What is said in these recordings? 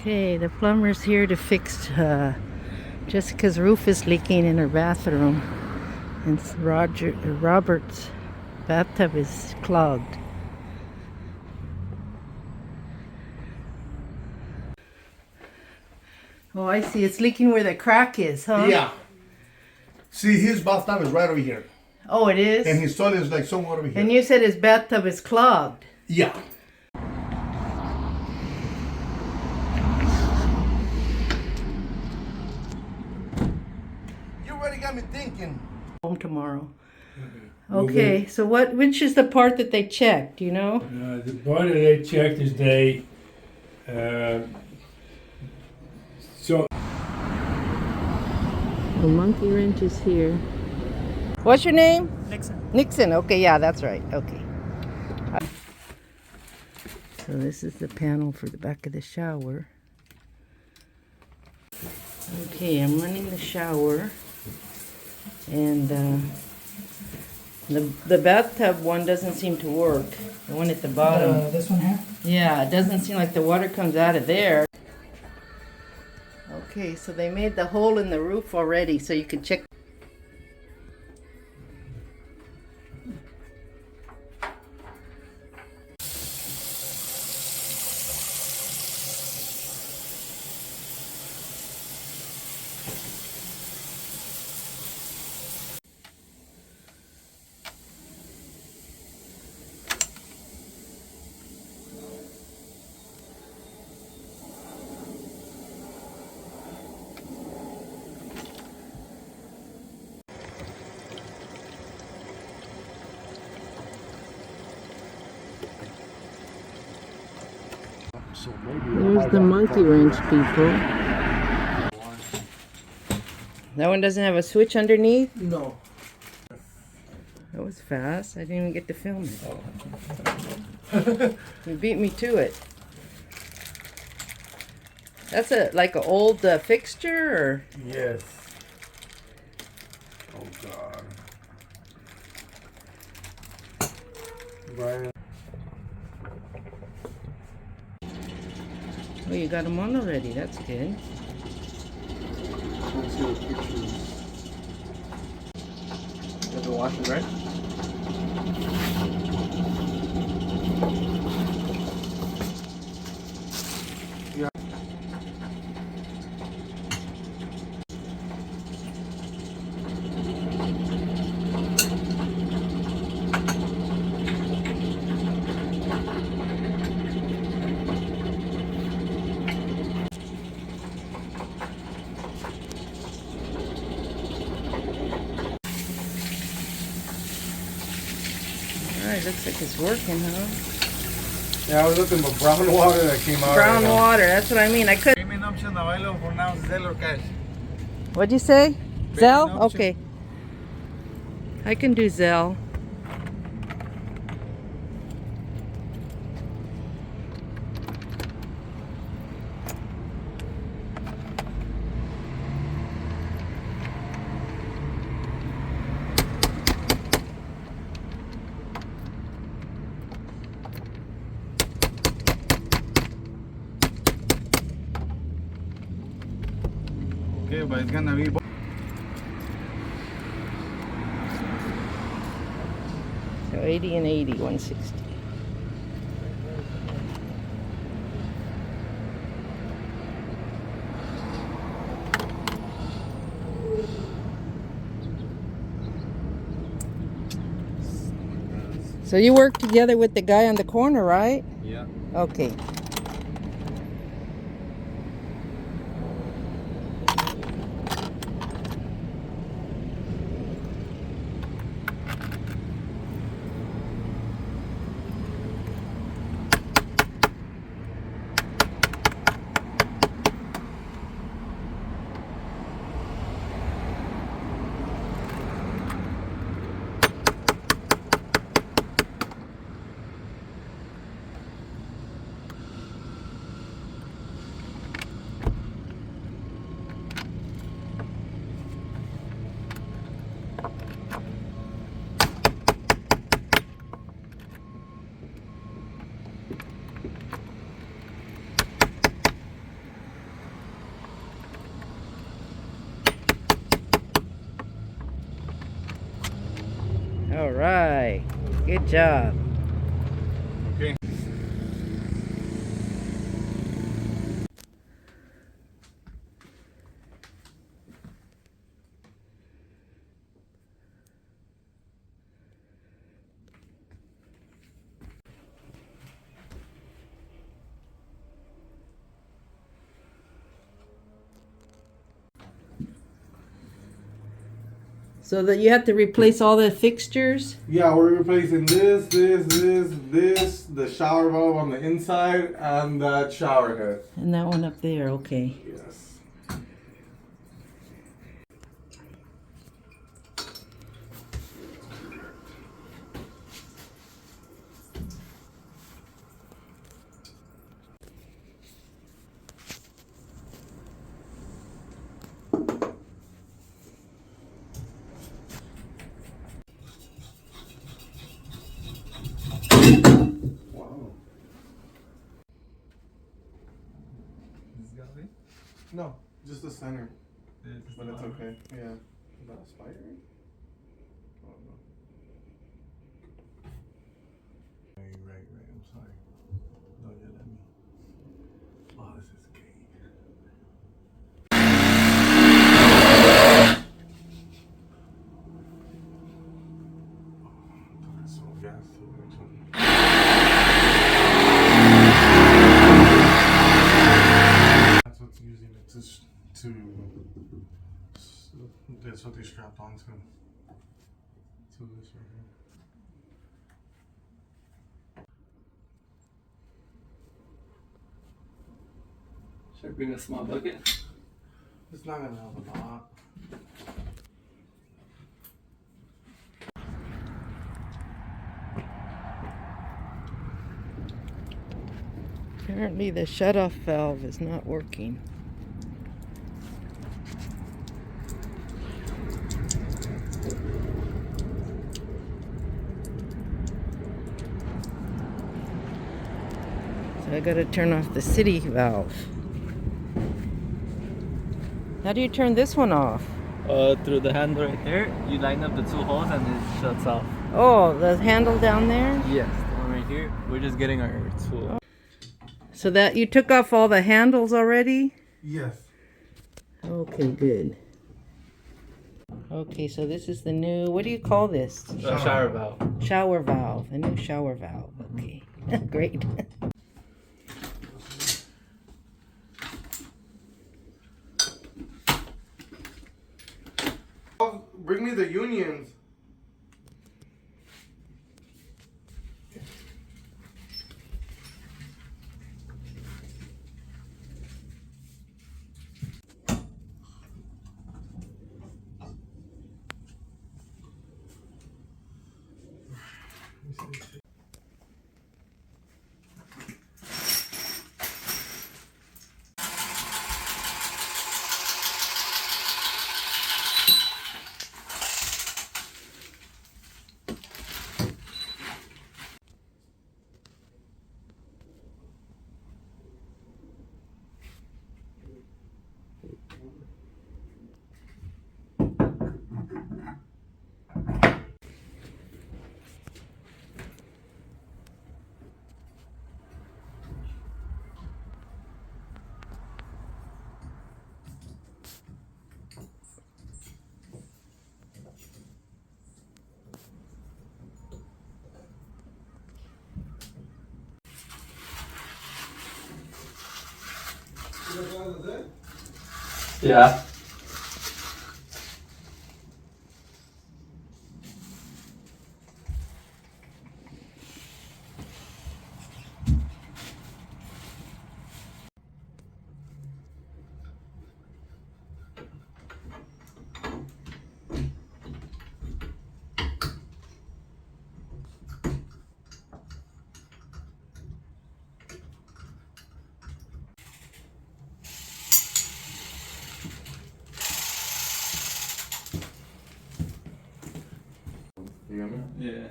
Okay, the plumber's here to fix Jessica's roof is leaking in her bathroom, and Robert's bathtub is clogged. Oh, I see. It's leaking where the crack is, huh? Yeah. See, his bathtub is right over here. Oh, it is? And his toilet is like somewhere over here. And you said his bathtub is clogged. Yeah. You already got me thinking. Home tomorrow. Okay, so which is the part that they checked, you know? The part that they checked is The monkey wrench is here. What's your name? Nixon. Nixon. Okay, yeah, that's right. Okay. So this is the panel for the back of the shower. Okay, I'm running the shower, and the bathtub one doesn't seem to work. The one at the bottom. This one here? Yeah, it doesn't seem like the water comes out of there. Okay, so they made the hole in the roof already, so you can check. There's the monkey wrench, people. That one doesn't have a switch underneath? No. That was fast. I didn't even get to film it. You beat me to it. That's like an old fixture, or? Yes. Oh God. Brian. Oh, you got them on already. That's good. Let's see the pictures. You have to wash it, right? Yeah. Alright, looks like it's working, huh? Yeah, I was looking for brown water that came out. Brown water, that's what I mean. I couldn't. Payment option available for now, Zelle or cash. What'd you say? Zelle? option. Okay. I can do Zelle. Okay, but it's gonna be. So 80 and 80, 160. So you work together with the guy on the corner, right? Yeah. Okay. Good job. Okay. So that you have to replace all the fixtures? Yeah, we're replacing this, the shower valve on the inside, and that shower head. And that one up there, okay. Yes. Wow. This got it? No, just the center. But it's fine. okay. Yeah. Is that a spider? Oh no. Right. I'm sorry. No, you let me. Oh, this is gay. That's so gas too much. That's what's using it to. That's what they strapped onto. To this right here. Should I bring a small bucket? It's not gonna help a lot. Apparently the shutoff valve is not working. So I gotta turn off the city valve. How do you turn this one off? Through the handle right there, you line up the two holes and it shuts off. Oh, the handle down there? Yes, the one right here. We're just getting our tool. So that you took off all the handles already? Yes. Okay, good. Okay, so this is the new, what do you call this? Shower valve. Shower valve, a new shower valve. Okay, great. Bring me the unions. Yeah. You got me? Yeah.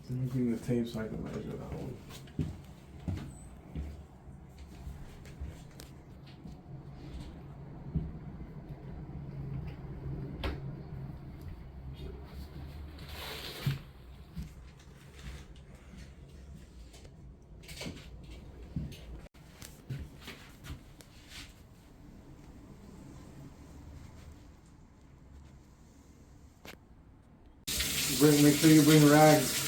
Let me bring the tape so I can measure that one. Make sure you bring rags.